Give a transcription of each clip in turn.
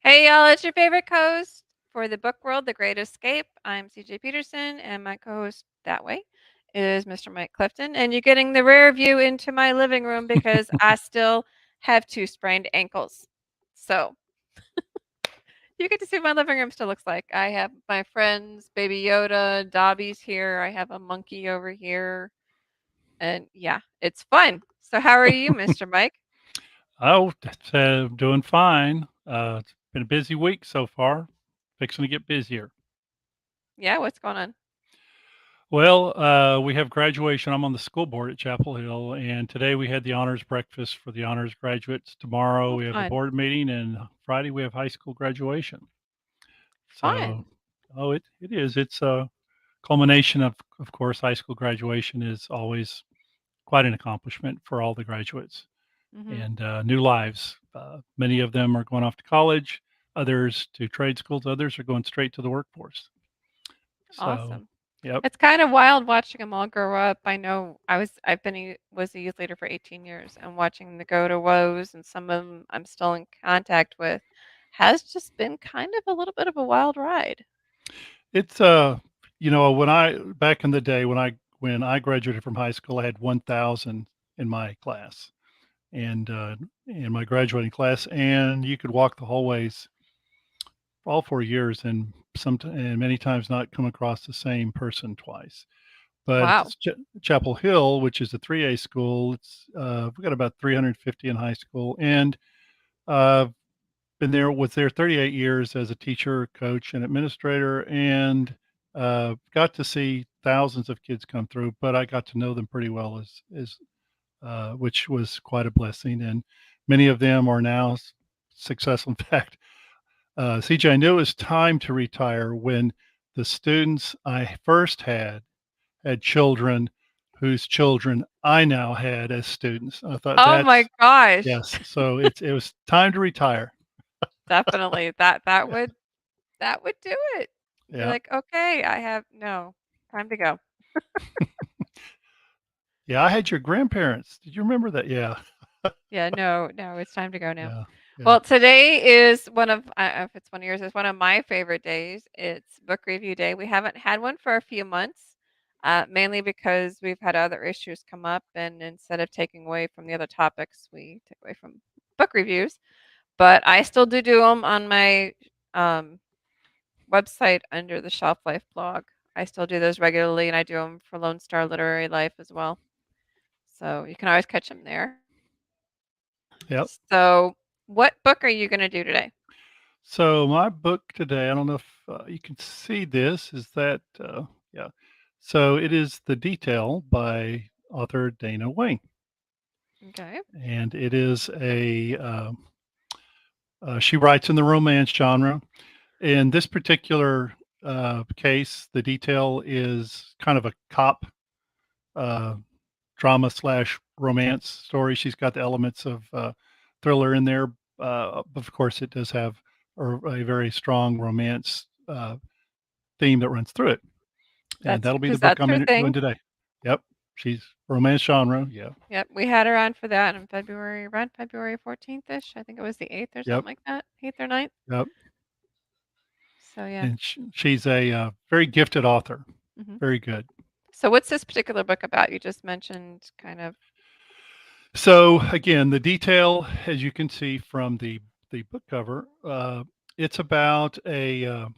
Hey y'all, it's your favorite co-host for the book world, The Great Escape. I'm CJ Peterson, and my co-host that way is Mr. Mike Clifton. And you're getting the rare view into my living room because I still have two sprained ankles. So you get to see what my living room still looks like. I have my friends, Baby Yoda, Dobby's here. I have a monkey over here. And yeah, it's fun. So how are you, Mr. Mike? Oh, that's, doing fine. It's been a busy week so far. Fixing to get busier. Yeah, what's going on? Well, we have graduation. I'm on the school board at Chapel Hill, and today we had the honors breakfast for the honors graduates. Tomorrow Oh, we have a fun. board meeting, and Friday we have high school graduation. So, Fun. it is. It's a culmination of course, high school graduation is always quite an accomplishment for all the graduates. Mhm. And new lives. Many of them are going off to college, others to trade schools, others are going straight to the workforce. So, Awesome. yep, It's kind of wild watching them all grow up. I know I've been was a youth leader for 18 years, and watching them go to woes, and some of them I'm still in contact with, has just been kind of a little bit of a wild ride. it's when I back in the day when I graduated from high school, I had 1,000 in my class and in my graduating class, and you could walk the hallways for all 4 years and many times not come across the same person twice. But at Wow. this Chapel Hill, which is a 3A school, we got about 350 in high school, and uh, was there 38 years as a teacher, coach, and administrator, and got to see thousands of kids come through. But I got to know them pretty well, as which was quite a blessing. And many of them are now successful. In fact, CJ, I knew it was time to retire when the students I first had children whose children I now had as students. I thought Oh my that's gosh. yes. So it was time to retire. Definitely. That would do it. Be Yeah. like, "Okay, I have no time to go." Yeah. I had your grandparents. Did you remember that? Yeah. Yeah, no, no, it's time to go now. Yeah. Yeah. Well, today is one of if it's one of yours, it's one of my favorite days. It's book review day. We haven't had one for a few months, mainly because we've had other issues come up, and instead of taking away from the other topics, we take away from book reviews. But I still do them on my um, website under the Shelf Life blog. I still do those regularly, and I do them for Lone Star Literary Life as well. So you can always catch them there. Yep. So, what book are you going to do today? So my book today, I don't know if you can see this, is that, yeah. So it is The Detail by author Dana Wayne. Okay. And it is she writes in the romance genre. In this particular case, The Detail is kind of a cop uh, drama slash romance story. She's got the elements of thriller in there. Of course, it does have a very strong romance theme that runs through it. And That's that'll be the because book that's I'm her doing thing. today. Yep. She's romance genre. Yeah. Yep, we had her on for that in February, around February 14th-ish. I think it was the 8th or Yep. something like that, 8th or 9th. Yep. So yeah. And she's a very gifted author. hmm Very good. So what's this particular book about? You just mentioned kind of. So again, the detail, as you can see from the book cover, it's about a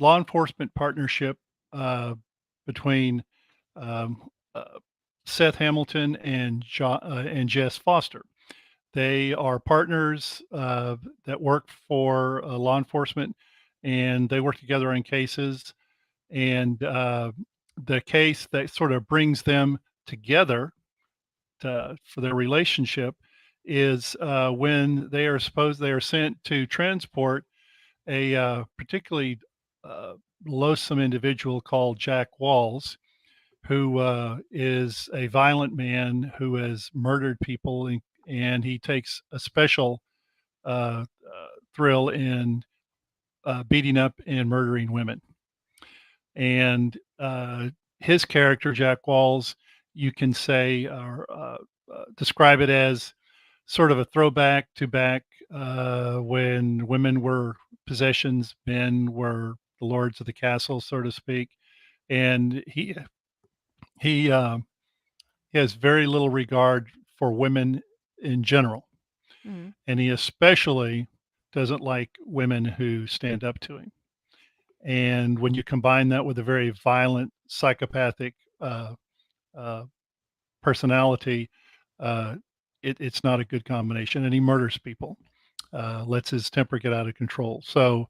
law enforcement partnership uh, between um, uh, Seth Hamilton and Jess Foster. They are partners that work for law enforcement, and they work together on cases. And the case that sort of brings them together for their relationship is when they are sent to transport a particularly uh, loathsome individual called Jack Walls, who is a violent man who has murdered people, and he takes a special thrill in beating up and murdering women. And his character, Jack Walls, you can say or describe it as sort of a throwback to back when women were possessions, men were the lords of the castle, so to speak. And he he has very little regard for women in general, Mhm. and he especially doesn't like women who stand up to him. And when you combine that with a very violent, psychopathic uh, uh, personality, uh, it's not a good combination. And he murders people, lets his temper get out of control. So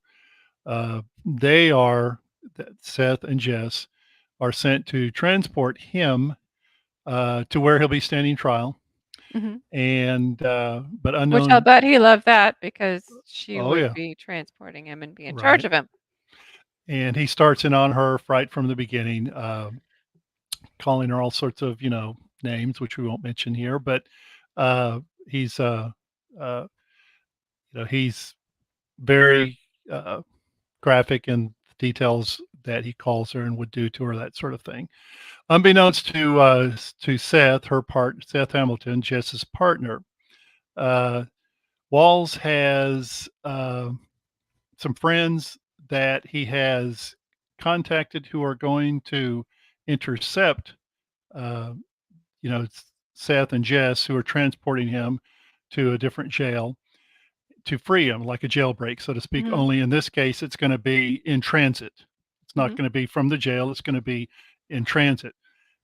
they are, Seth and Jess are sent to transport him to where he'll be standing trial. Mhm. And but Which I'll unknown, bet he loved that because she oh would yeah, be transporting him and be in charge right. of him. And he starts in on her right from the beginning, calling her all sorts of names, which we won't mention here. But uh, he's uh, he's very graphic in details that he calls her and would do to her, that sort of thing. Unbeknownst to Seth Hamilton, Jess's partner, uh, Walls has some friends that he has contacted who are going to intercept, uh, you know, Seth and Jess, who are transporting him to a different jail to free him, like a jailbreak, so to speak. Mhm. Only in this case, it's going to be in transit. It's not Mhm. going to be from the jail. It's going to be in transit,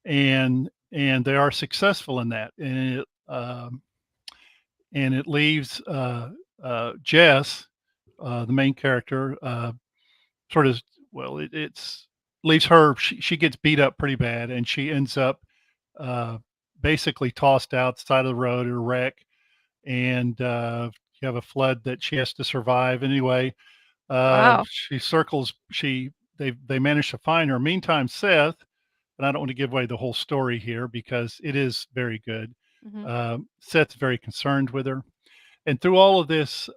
and they are successful in that. And it leaves Jess, the main character, sort of well, it's leaves her. She gets beat up pretty bad, and she ends up uh, basically tossed outside of the road in a wreck, and you have a flood that she has to survive anyway. Wow. She circles. They manage to find her. Meantime, Seth, and I don't want to give away the whole story here because it is very good. Mhm. Seth's very concerned with her, and through all of this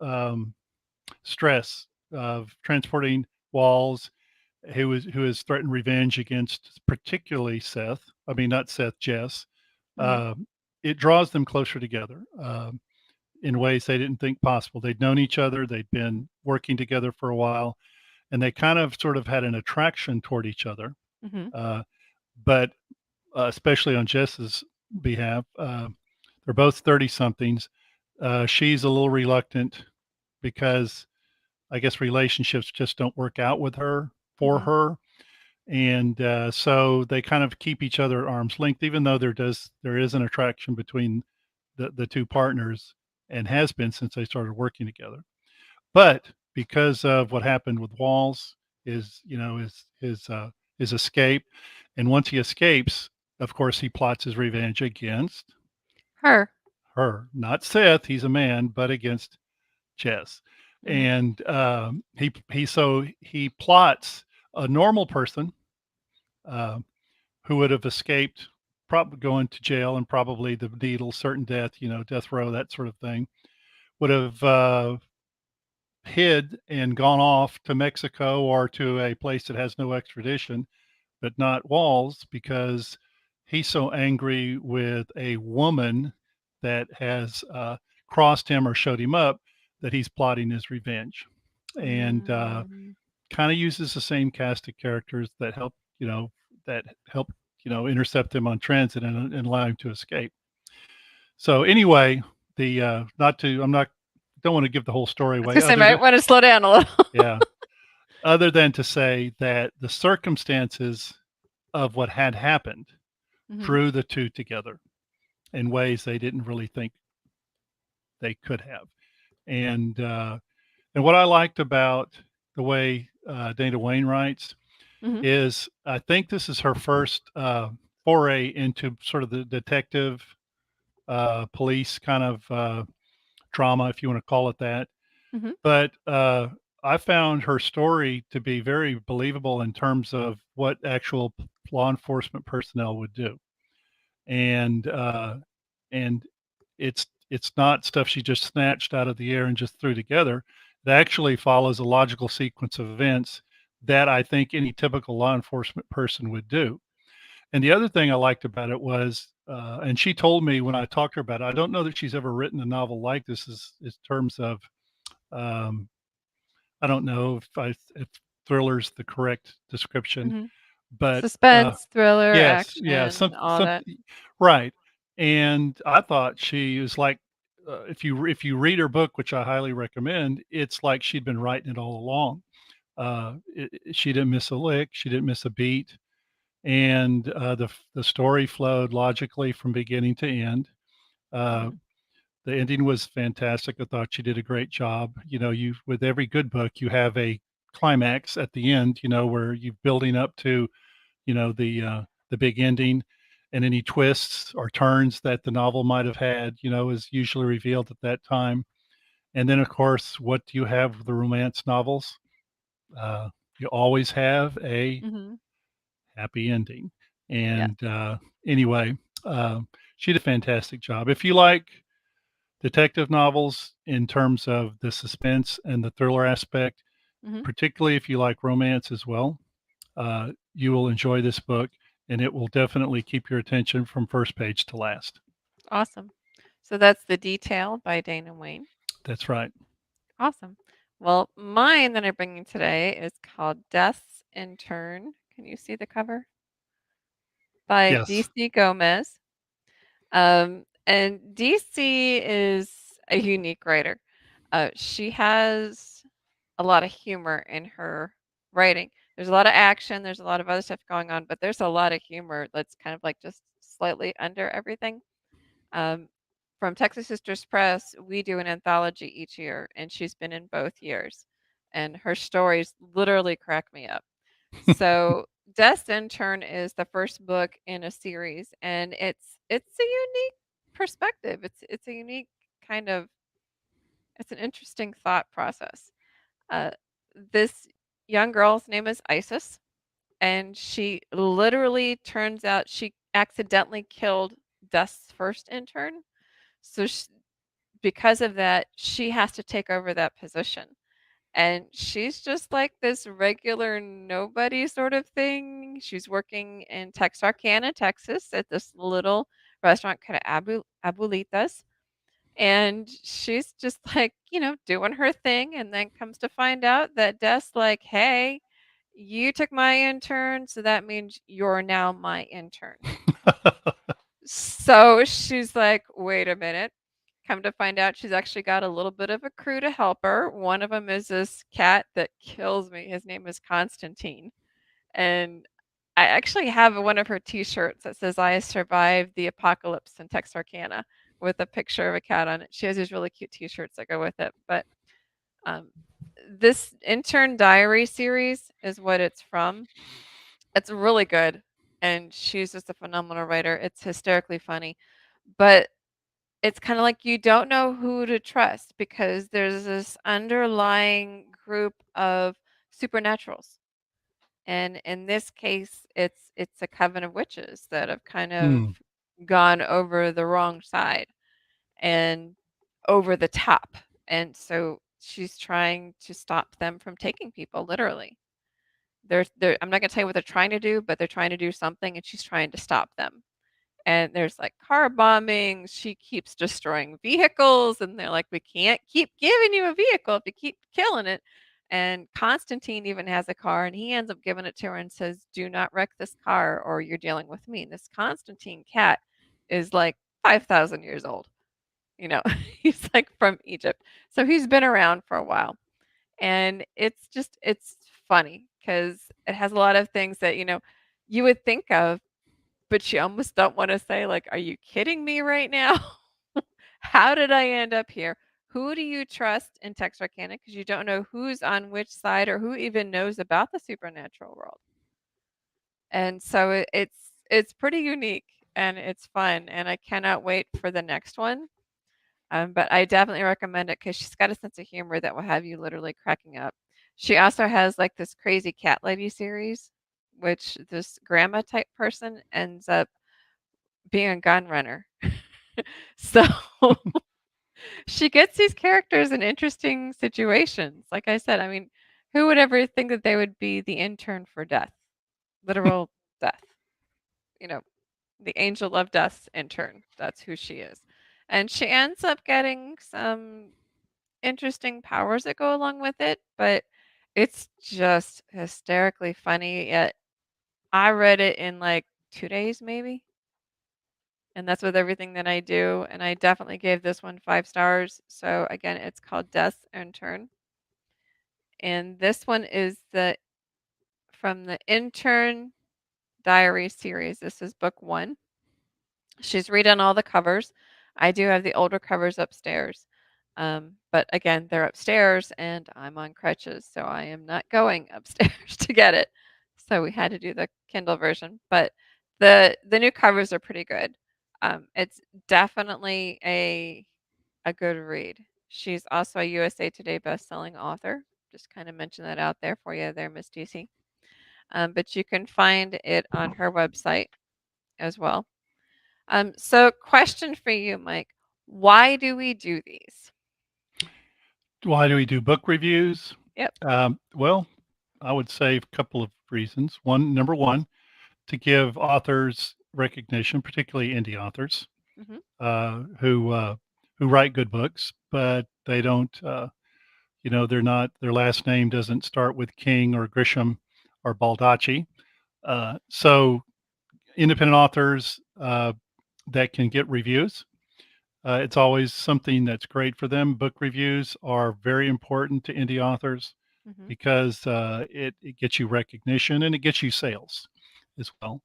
stress of transporting Walls, who has threatened revenge against particularly Seth. I mean, not Seth, Jess. Mhm. Um, it draws them closer together in ways they didn't think possible. They'd known each other, they'd been working together for a while, and they kind of sort of had an attraction toward each other. Mhm. Uh, but especially on Jess's behalf, they're both 30 somethings. She's a little reluctant because I guess relationships just don't work out with her for Mhm. her. And so they kind of keep each other at arm's length, even though there is an attraction between the two partners and has been since they started working together. But because of what happened with Walls, his escape, and once he escapes, of course, he plots his revenge against Her. her, not Seth. He's a man, but against Jess. Mhm. And he plots a normal person uh, who would have escaped, probably going to jail and probably the needle, certain death, death row, that sort of thing, would have hid and gone off to Mexico or to a place that has no extradition, but not Walls, because he's so angry with a woman that has crossed him or showed him up that he's plotting his revenge. And Mm. kind of uses the same cast of characters that help, intercept him on transit and allow him to escape. So anyway, the not to I'm not don't want to give the whole story I was away gonna say, other might than wanna slow down a little. yeah, other than to say that the circumstances of what had happened Mhm. drew the two together in ways they didn't really think they could have. And what I liked about the way Dana Wayne writes Mhm. is I think this is her first foray into sort of the detective police kind of drama, if you want to call it that. Mhm. But I found her story to be very believable in terms of what actual law enforcement personnel would do, and and it's not stuff she just snatched out of the air and just threw together. It actually follows a logical sequence of events that I think any typical law enforcement person would do. And the other thing I liked about it was, and she told me when I talked to her about it, I don't know that she's ever written a novel like this, is terms of Um, I don't know if thriller's the correct description, Mhm. but Suspense, thriller, yes, yeah, action, all some that. right. And I thought she was like, if you read her book, which I highly recommend, it's like she'd been writing it all along. She didn't miss a lick, she didn't miss a beat, and the story flowed logically from beginning to end. Uh, Mhm. the ending was fantastic. I thought she did a great job. You know, you with every good book, you have a climax at the end. You know, where you're building up to, the big ending, and any twists or turns that the novel might have had, is usually revealed at that time. And then, of course, what do you have with the romance novels? Uh, you always have a Mhm. happy ending. Yeah. And anyway, she did a fantastic job. If you like detective novels in terms of the suspense and the thriller aspect, Mhm. particularly if you like romance as well, you will enjoy this book, and it will definitely keep your attention from first page to last. Awesome. So that's The Detail by Dana Wayne. That's right. Awesome. Well, mine that I'm bringing today is called Death's Intern. Can you see the cover? By Yes. DC Gomez. And DC is a unique writer. She has a lot of humor in her writing. There's a lot of action, there's a lot of other stuff going on, but there's a lot of humor that's kind of like just slightly under everything. Um, from Texas Sisters Press, we do an anthology each year, and she's been in both years. And her stories literally crack me up. So, Death's Intern is the first book in a series, and it's a unique perspective. It's a unique kind of it's an interesting thought process. Uh, this young girl's name is Isis, and she literally turns out she accidentally killed Dust's first intern. So because of that, she has to take over that position. And she's just like this regular nobody sort of thing. She's working in Texarkana, Texas, at this little restaurant called Abuelitas. And she's just like, doing her thing. And then comes to find out that Des, like, hey, you took my intern. So that means you're now my intern. So she's like, wait a minute. Come to find out, she's actually got a little bit of a crew to help her. One of them is this cat that kills me. His name is Constantine. And I actually have one of her T-shirts that says, "I survived the apocalypse in Texarkana," with a picture of a cat on it. She has these really cute T-shirts that go with it. But um, this intern diary series is what it's from. It's really good, and she's just a phenomenal writer. It's hysterically funny, but it's kind of like you don't know who to trust because there's this underlying group of supernaturals. And in this case, it's a coven of witches that have kind of Hmm. gone over the wrong side and over the top. And so she's trying to stop them from taking people literally. They're I'm not going to tell you what they're trying to do, but they're trying to do something and she's trying to stop them. And there's like car bombings. She keeps destroying vehicles, and they're like, we can't keep giving you a vehicle if you keep killing it. And Constantine even has a car, and he ends up giving it to her and says, do not wreck this car or you're dealing with me. And this Constantine cat is like 5,000 years old. You know, he's like from Egypt. So he's been around for a while. And it's funny because it has a lot of things that, you would think of but you almost don't wanna say, like, "Are you kidding me right now? How did I end up here?" Who do you trust in Texarkana? Because you don't know who's on which side or who even knows about the supernatural world. And so it's pretty unique and it's fun, and I cannot wait for the next one. But I definitely recommend it because 'cause she's got a sense of humor that will have you literally cracking up. She also has, like, this crazy cat lady series, which this grandma type person ends up being a gun runner. So she gets these characters in interesting situations. Like I said, I mean, who would ever think that they would be the intern for death? Literal death. You know, the angel of death's intern. That's who she is. And she ends up getting some interesting powers that go along with it, but it's just hysterically funny. Yet I read it in like 2 days, maybe. And that's with everything that I do. And I definitely gave this one 5 stars. So again, it's called Death and Turn. And this one is the from the Intern Diary series. This is book one. She's redone all the covers. I do have the older covers upstairs. But again, they're upstairs and I'm on crutches, so I am not going upstairs to get it. So we had to do the Kindle version. But the new covers are pretty good. It's definitely a good read. She's also a USA Today bestselling author. Just kind of mention that out there for you there, Miss DC. But you can find it on her website as well. So question for you, Mike. Why do we do these? Why do we do book reviews? Yep. Well, I would say a couple of reasons. Number one, to give authors recognition, particularly indie authors Mhm. uh, who uh, who write good books, but they don't. They're not. Their last name doesn't start with King or Grisham or Baldacci. So independent authors that can get reviews. It's always something that's great for them. Book reviews are very important to indie authors Mhm. because it gets you recognition and it gets you sales as well.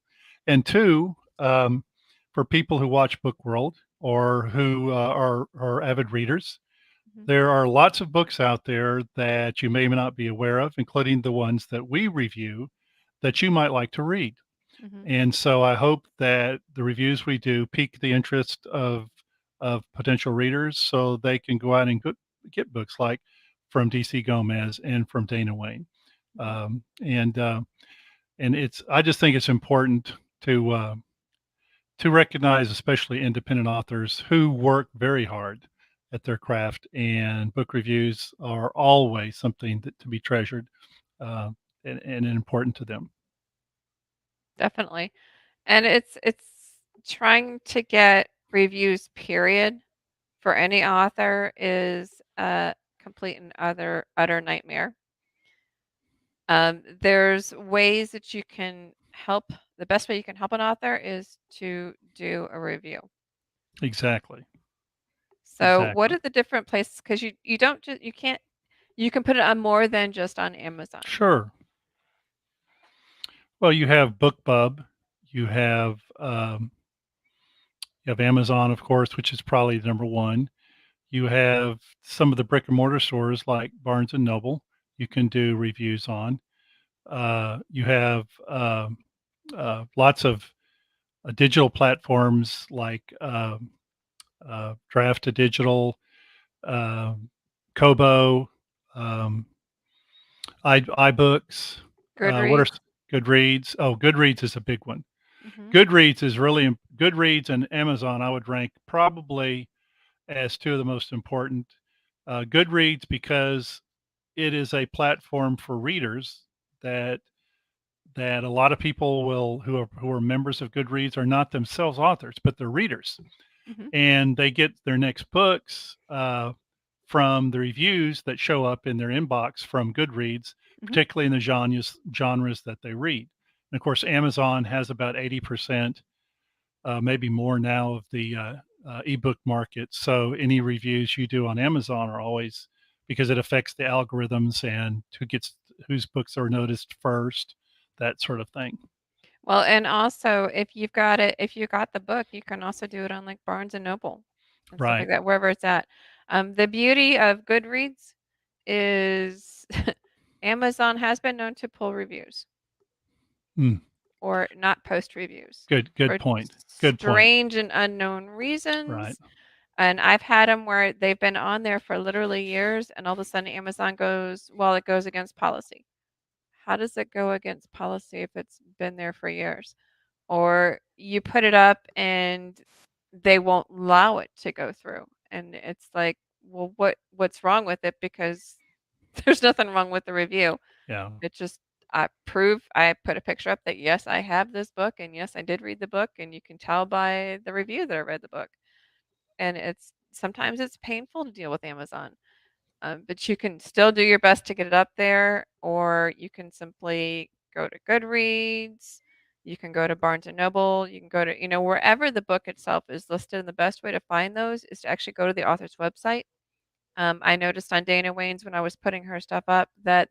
And two, for people who watch Book World or who are avid readers, Mhm. there are lots of books out there that you may not be aware of, including the ones that we review that you might like to read. Mhm. And so I hope that the reviews we do pique the interest of potential readers so they can go out and get books like from DC Gomez and from Dana Wayne. Mhm. Um, and uh, and it's I just think it's important to recognize, especially independent authors who work very hard at their craft. And book reviews are always something to be treasured uh, and important to them. Definitely. And it's trying to get reviews period for any author is a complete and utter nightmare. There's ways that you can help. The best way you can help an author is to do a review. Exactly. So, what Exactly. are the different places? Because you don't just you can't you can put it on more than just on Amazon. Sure. Well, you have BookBub, you have um, you have Amazon, of course, which is probably number one. You have some of the brick and mortar stores like Barnes and Noble. You can do reviews on. You have lots of digital platforms like Draft to Digital, um Kobo, um, iBooks. What are Goodreads. Goodreads? Oh, Goodreads is a big one. Mhm. Goodreads and Amazon. I would rank probably as two of the most important. Goodreads because it is a platform for readers that a lot of people will who are members of Goodreads are not themselves authors, but they're readers, Mhm. and they get their next books from the reviews that show up in their inbox from Goodreads, Mhm. particularly in the genres that they read. And of course, Amazon has about 80%, maybe more now, of the ebook market. So any reviews you do on Amazon are always because it affects the algorithms and whose books are noticed first, that sort of thing. Well, and also if you got the book, you can also do it on like Barnes and Noble and stuff like Right. that, wherever it's at. The beauty of Goodreads is Amazon has been known to pull reviews Mm, or not post reviews good for point. Good point. strange and unknown Right. reasons. And I've had them where they've been on there for literally years, and all of a sudden Amazon goes, well, it goes against policy. How does it go against policy if it's been there for years? Or you put it up and they won't allow it to go through. And it's like, well, what's wrong with it? Because there's nothing wrong with the review. Yeah. It just I put a picture up that yes, I have this book and yes, I did read the book and you can tell by the review that I read the book. And it's sometimes it's painful to deal with Amazon. But you can still do your best to get it up there, or you can simply go to Goodreads. You can go to Barnes and Noble. You can go to, wherever the book itself is listed. And the best way to find those is to actually go to the author's website. I noticed on Dana Wayne's when I was putting her stuff up that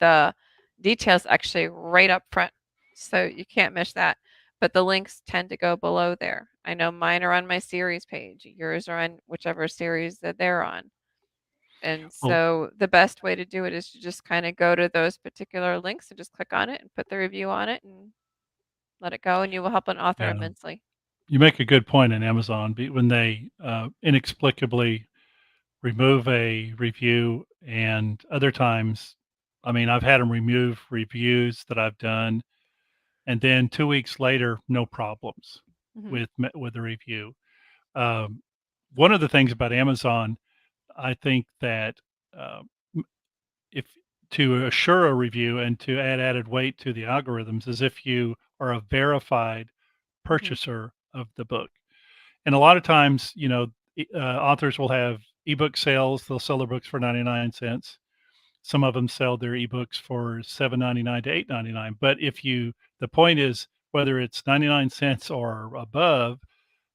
the details actually right up front, so you can't miss that. But the links tend to go below there. I know mine are on my series page. Yours are on whichever series that they're on. And Well, so the best way to do it is to just kind of go to those particular links and just click on it and put the review on it and let it go, and you will help an author yeah, immensely. you make a good point in Amazon when they inexplicably remove a review, and other times, I mean, I've had them remove reviews that I've done, and then 2 weeks later, no problems Hmm. with the review. Um, One of the things about Amazon, I think that uh, if to assure a review and to add added weight to the algorithms is if you are a verified Hmm. purchaser of the book. And a lot of times, authors will have ebook sales. They'll sell their books for 99 cents. Some of them sell their ebooks for 7.99 to 8.99. But the point is whether it's 99 cents or above,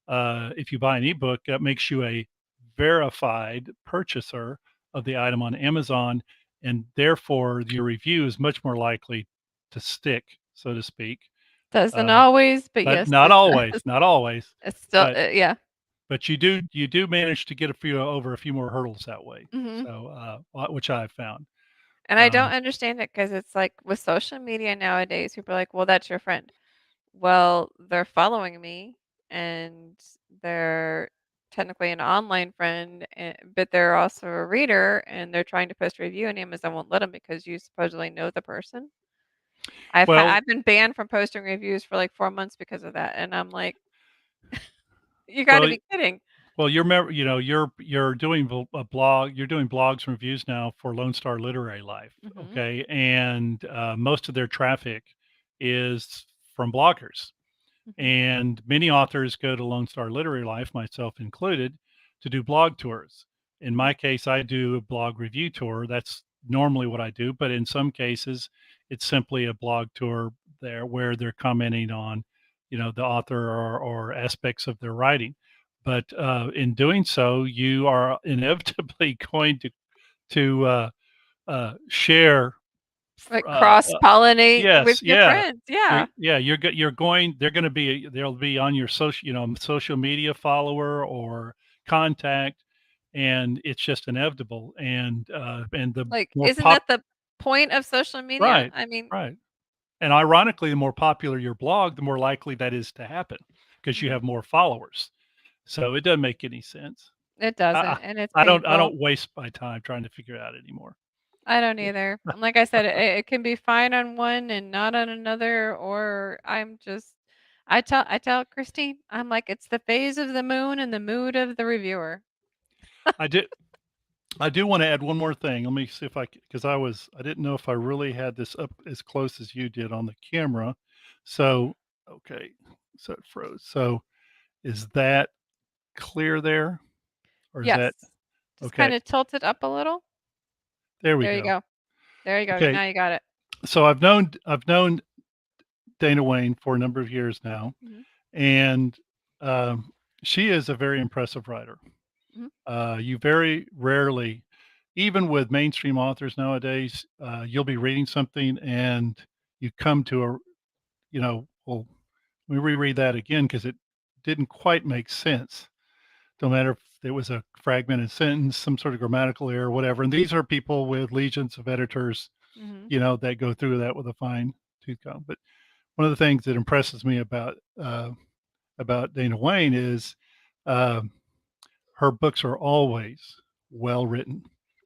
if you buy an ebook, that makes you a verified purchaser of the item on Amazon, and therefore your review is much more likely to stick, so to speak. Doesn't Uh, always, but but yes, not it always, does. not always. It's still, But yeah. you do manage to get over a few more hurdles that way. Hmm. So, which I've found. And I don't Um, understand it because it's like with social media nowadays, people are like, well, that's your friend. Well, they're following me and they're technically an online friend, but they're also a reader and they're trying to post a review and Amazon won't let them because you supposedly know the person. well, I've been banned from posting reviews for like 4 months because of that, and I'm like, you got to well, be kidding. Well, you're doing a blog. You're doing blogs and reviews now for Lone Star Literary Life, Mhm. okay? And most of their traffic is from bloggers. Mhm. And many authors go to Lone Star Literary Life, myself included, to do blog tours. In Mhm. my case, I do a blog review tour. That's normally what I do, but in some cases, it's simply a blog tour there where they're commenting on, the author or aspects of their writing. But in doing so, you are inevitably going to share. Like Uh, cross pollinate with Yes, your yeah. friends. Yeah. You're going they're gonna be they'll be on your social media follower or contact, and it's just inevitable, and the Like, more isn't pop that the point of social media? right, I mean, right, and ironically, the more popular your blog, the more likely that is to happen because you mhm. have more followers, so it doesn't make any sense. It I doesn't, I and it's I painful. don't waste my time trying to figure it out anymore. I don't Yeah. either. And like I said, it can be fine on one and not on another, or I'm just I tell Christine, I'm like, it's the phase of the moon and the mood of the reviewer. I do I do wanna add one more thing. Let me see if because I didn't know if I really had this up as close as you did on the camera. So, okay, so it froze. So, is that clear there? Or is that Yes. Just okay, kinda tilt it up a little. there we There you go. go. There you go. Okay, Now you got it. so I've known Dana Wayne for a number of years now, Mhm. and, um, she is a very impressive writer. Mhm. You very rarely, even with mainstream authors nowadays, you'll be reading something and you come to well, let me reread that again because it didn't quite make sense. Don't matter if it was a fragmented sentence, some sort of grammatical error, whatever. And these are people with legions of editors, Mhm. that go through that with a fine tooth comb. But one of the things that impresses me about Dana Wayne is um, her books are always well written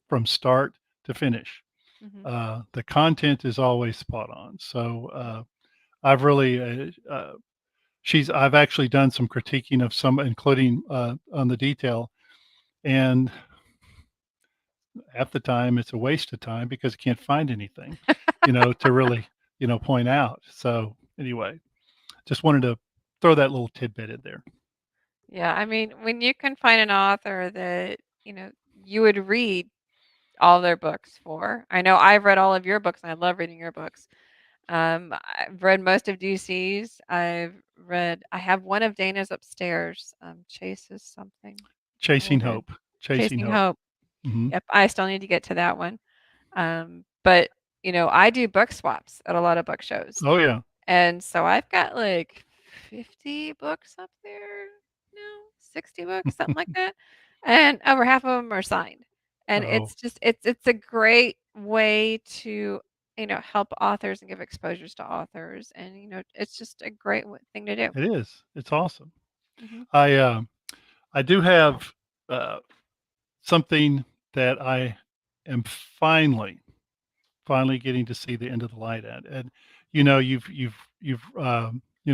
from start to finish. Mhm. The content is always spot on. So I've really, I've actually done some critiquing of some, including on the detail, and half the time it's a waste of time because I can't find anything, to really, point out. So anyway, just wanted to throw that little tidbit in there. Yeah, I mean, when you can find an author that, you would read, all their books for. I know I've read all of your books, and I love reading your books. I've read most of DC's. I have one of Dana's upstairs. Chases something. Chasing What is Hope. Chasing Chasing Hope. Hope? Mhm. Yep, I still need to get to that one. But I do book swaps at a lot of book shows. Oh, yeah. And so I've got like 50 books up there now, 60 books, something like that. And over half of them are signed. And Oh, it's a great way to, help authors and give exposures to authors. And it's just a great thing to do. it is. It's awesome. Hmm. I, I do have, uh, something that I am finally getting to see the end of the light at, and,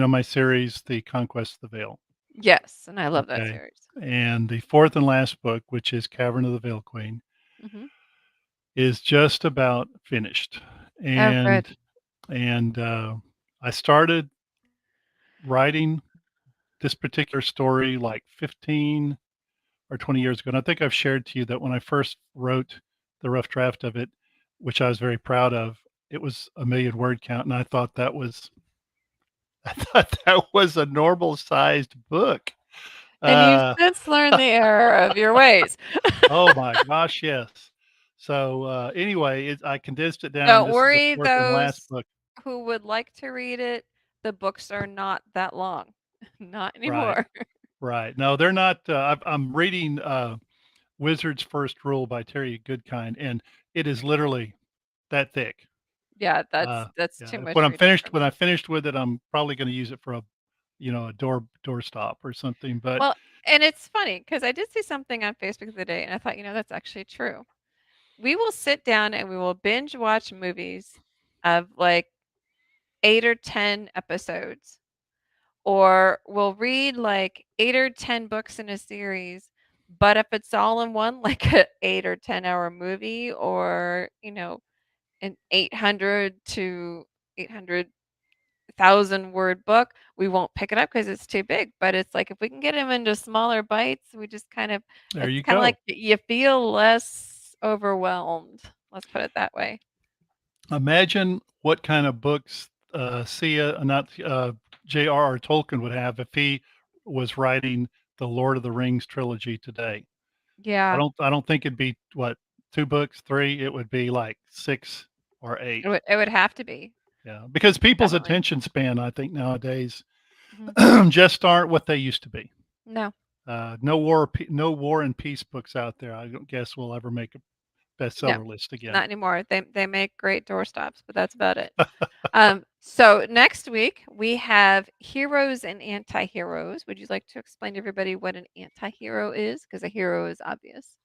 my series, The Conquest of the Veil, Yes, and I love that okay? series. And the 4th and last book, which is Cavern of the Veil Queen, Hmm. is just about finished, Oh, good. and I started writing this particular story, like, 15 or 20 years ago, and I think I've shared to you that when I first wrote the rough draft of it, which I was very proud of, it was a million word count, and I thought that was I thought that was a normal sized book. And you've Uh, since learned the error of your ways. oh my gosh, yes. So, anyway, I condensed it down. Don't This is the worry, 4th and last those book. who would like to read it, the books are not that long. Not Right, anymore. right. No, they're not, I'm reading, Wizard's First Rule by Terry Goodkind, and it is literally that thick. Yeah, that's Uh, that's too yeah, much reading for when me. I finished with it, I'm probably gonna use it for a doorstop or something, but Well, and it's funny because I did see something on Facebook the other day, and I thought, that's actually true. We will sit down and we will binge watch movies of like 8 or 10 episodes, or we'll read like 8 or 10 books in a series, but if it's all in one, like a 8 or 10-hour movie, or, an 800 to 800,000 word book, we won't pick it up because it's too big. But it's like if we can get them into smaller bites, we just there it's you kind of like go. you feel less overwhelmed. Let's put it that way. Imagine what kind of books, not, J.R.R. Tolkien would have if he was writing the Lord of the Rings trilogy today. Yeah, I don't think it'd be, what, 2 books, 3? It would be like 6 or it 8. would have to be, Yeah, because people's definitely. attention span, I think nowadays, Mhm. just aren't what they used to be. No. No War and Peace books out there, I don't guess will ever make a No, bestseller list again. not anymore. They make great doorstops, but that's about it. So next week we have heroes and anti-heroes. Would you like to explain to everybody what an anti-hero is? Because a hero is obvious.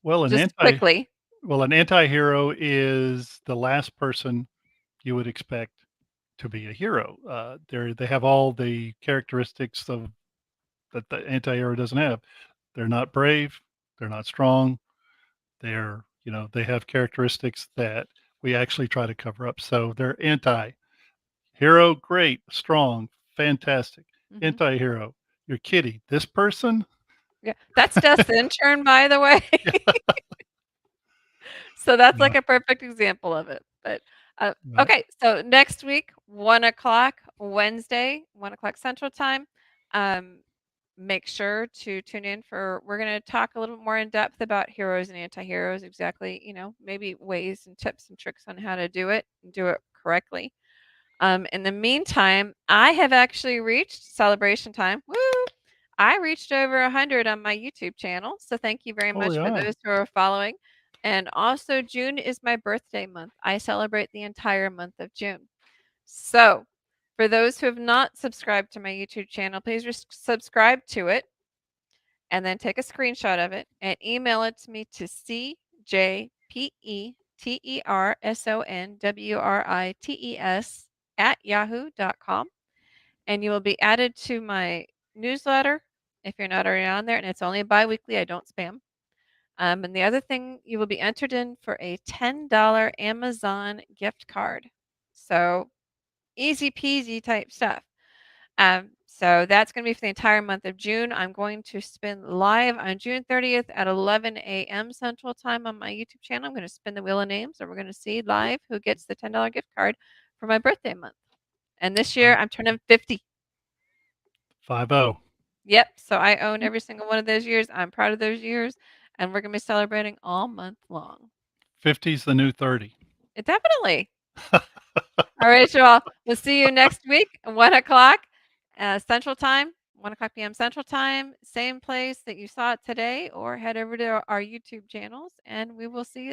Well, Just quickly. an anti-hero is the last person you would expect to be a hero. They have all the characteristics of that the anti-hero doesn't have. They're not brave, they're not strong, they have characteristics that we actually try to cover up. So they're anti-hero, great, strong, fantastic. Hmm. Anti-hero, you're kidding. This person? Yeah, that's Dust's intern, by the way. So that's Yeah, like a perfect example of it. But right. okay, so next week, 1 o'clock Wednesday, 1 o'clock Central Time. Um, Make sure to tune in for. We're going to talk a little more in depth about heroes and anti-heroes. Exactly, maybe ways and tips and tricks on how to do it and do it correctly. In the meantime, I have actually reached celebration time. Woo! I reached over 100 on my YouTube channel. So thank you very Oh, much for yeah. those who are following. And also, June is my birthday month. I celebrate the entire month of June. So, for those who have not subscribed to my YouTube channel, please subscribe to it and then take a screenshot of it and email it to me to cjpetersonwrites@yahoo.com, and you will be added to my newsletter if you're not already on there, and it's only bi-weekly. I don't spam. And the other thing, you will be entered in for a $10 Amazon gift card. So easy peasy type stuff. So that's going to be for the entire month of June. I'm going to spin live on June 30th at 11 a.m. Central Time on my YouTube channel. I'm going to spin the wheel of names, and we're going to see live who gets the $10 gift card for my birthday month. And this year I'm turning 50. 50. Yep. So I own every single one of those years. I'm proud of those years, and we're going to be celebrating all month long. 50's the new 30. Definitely. All right, y'all. We'll see you next week at 1 o'clock Central Time, 1 o'clock p.m. Central Time, same place that you saw it today, or head over to our YouTube channels, and we will see you